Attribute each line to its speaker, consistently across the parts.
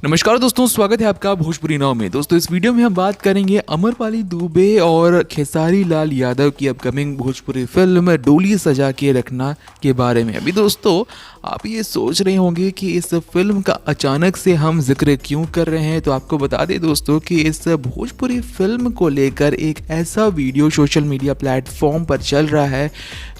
Speaker 1: नमस्कार दोस्तों, स्वागत है आपका भोजपुरी नाव में। दोस्तों इस वीडियो में हम बात करेंगे अमरपाली दुबे और खेसारी लाल यादव की अपकमिंग भोजपुरी फिल्म डोली सजा के रखना के बारे में। अभी दोस्तों आप ये सोच रहे होंगे कि इस फिल्म का अचानक से हम जिक्र क्यों कर रहे हैं, तो आपको बता दें दोस्तों कि इस भोजपुरी फिल्म को लेकर एक ऐसा वीडियो सोशल मीडिया प्लेटफॉर्म पर चल रहा है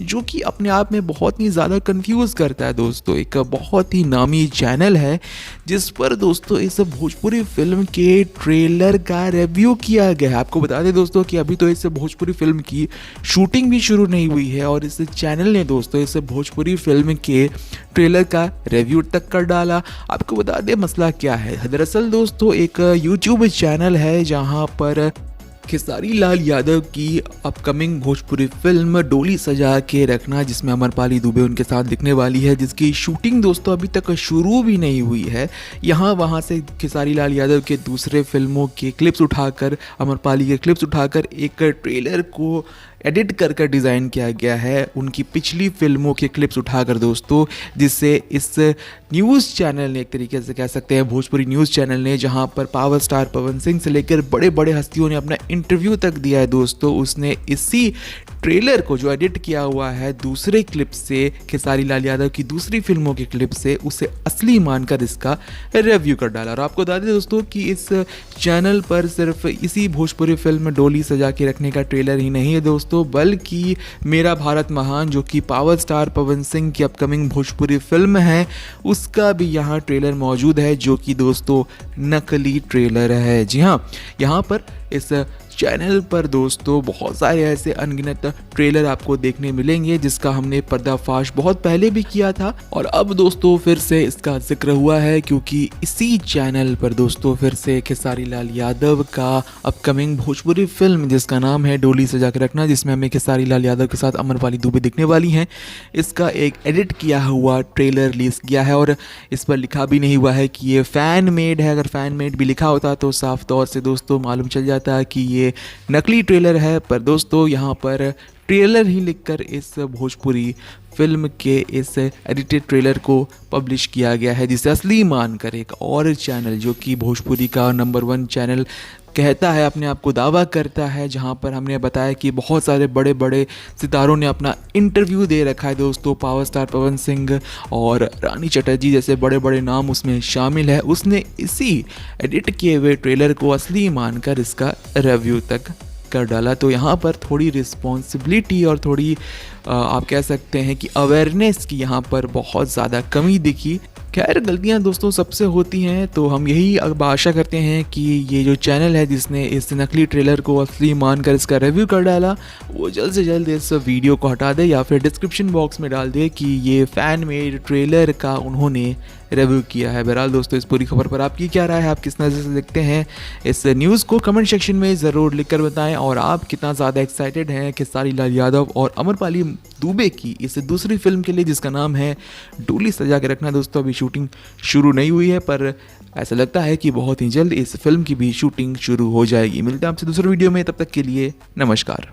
Speaker 1: जो कि अपने आप में बहुत ही ज़्यादा कंफ्यूज करता है। दोस्तों एक बहुत ही नामी चैनल है जिस पर दोस्तों इस भोजपुरी फिल्म के ट्रेलर का रिव्यू किया गया है। आपको बता दें दोस्तों कि अभी तो इस भोजपुरी फिल्म की शूटिंग भी शुरू नहीं हुई है और इस चैनल ने दोस्तों इस भोजपुरी फिल्म के ट्रेलर का रिव्यू तक कर डाला। आपको बता दें मसला क्या है। दरअसल दोस्तों एक यूट्यूब चैनल है जहां पर खेसारी लाल यादव की अपकमिंग भोजपुरी फिल्म डोली सजा के रखना, जिसमें अमरपाली दुबे उनके साथ दिखने वाली है, जिसकी शूटिंग दोस्तों अभी तक शुरू भी नहीं हुई है। यहाँ वहाँ से खेसारी लाल यादव के दूसरे फिल्मों के क्लिप्स उठाकर, अमरपाली के क्लिप्स उठाकर एक ट्रेलर को एडिट कर कर डिज़ाइन किया गया है उनकी पिछली फिल्मों के क्लिप्स उठाकर दोस्तों, जिससे इस न्यूज़ चैनल ने, एक तरीके से कह सकते हैं भोजपुरी न्यूज़ चैनल ने, जहां पर पावर स्टार पवन सिंह से लेकर बड़े बड़े हस्तियों ने अपना इंटरव्यू तक दिया है दोस्तों, उसने इसी ट्रेलर को जो एडिट किया हुआ है दूसरे क्लिप से, खेसारी लाल यादव की दूसरी फिल्मों के क्लिप से, उसे असली मानकर इसका रिव्यू कर डाला। और आपको बता दें दोस्तों कि इस चैनल पर सिर्फ इसी भोजपुरी फिल्म डोली सजा के रखने का ट्रेलर ही नहीं है दोस्तों, बल्कि मेरा भारत महान, जो कि पावर स्टार पवन सिंह की अपकमिंग भोजपुरी फिल्म है, उसका भी यहाँ ट्रेलर मौजूद है, जो कि दोस्तों नकली ट्रेलर है। जी हाँ, यहाँ पर इस चैनल पर दोस्तों बहुत सारे ऐसे अनगिनत ट्रेलर आपको देखने मिलेंगे जिसका हमने पर्दाफाश बहुत पहले भी किया था और अब दोस्तों फिर से इसका जिक्र हुआ है, क्योंकि इसी चैनल पर दोस्तों फिर से खेसारी लाल यादव का अपकमिंग भोजपुरी फिल्म जिसका नाम है डोली सजा के रखना, जिसमें हमें खेसारी लाल यादव के साथ अमरपाली दुबे दिखने वाली हैं, इसका एक एडिट किया हुआ ट्रेलर रिलीज किया है। और इस पर लिखा भी नहीं हुआ है कि ये फ़ैन मेड है। अगर फ़ैन मेड भी लिखा होता तो साफ तौर से दोस्तों मालूम चल जाता है कि ये नकली ट्रेलर है, पर दोस्तों यहाँ पर ट्रेलर ही लिखकर इस भोजपुरी फिल्म के इस एडिटेड ट्रेलर को पब्लिश किया गया है, जिसे असली मानकर एक और चैनल जो कि भोजपुरी का नंबर 1 चैनल कहता है, अपने आप को दावा करता है, जहां पर हमने बताया कि बहुत सारे बड़े बड़े सितारों ने अपना इंटरव्यू दे रखा है दोस्तों, पावर स्टार पवन सिंह और रानी चटर्जी जैसे बड़े बड़े नाम उसमें शामिल है, उसने इसी एडिट किए हुए ट्रेलर को असली मानकर इसका रिव्यू तक कर डाला। तो यहाँ पर थोड़ी रिस्पॉन्सिबिलिटी और थोड़ी आप कह सकते हैं कि अवेयरनेस की यहाँ पर बहुत ज़्यादा कमी दिखी। खैर गलतियाँ दोस्तों सबसे होती हैं, तो हम यही अब आशा करते हैं कि ये जो चैनल है जिसने इस नकली ट्रेलर को असली मानकर इसका रिव्यू कर डाला, वो जल्द से जल्द इस वीडियो को हटा दे या फिर डिस्क्रिप्शन बॉक्स में डाल दे कि ये फ़ैन मेड ट्रेलर का उन्होंने रिव्यू किया है। बहरहाल दोस्तों इस पूरी खबर पर आपकी क्या राय है, आप किस नज़र से देखते हैं इस न्यूज़ को, कमेंट सेक्शन में ज़रूर लिखकर बताएं। और आप कितना ज़्यादा एक्साइटेड हैं खेसारी लाल यादव और अमरपाली दुबे की इस दूसरी फिल्म के लिए जिसका नाम है डोली सजा के रखना। दोस्तों अभी शूटिंग शुरू नहीं हुई है, पर ऐसा लगता है कि बहुत ही जल्द इस फिल्म की भी शूटिंग शुरू हो जाएगी। मिलते हैं आपसे दूसरे वीडियो में, तब तक के लिए नमस्कार।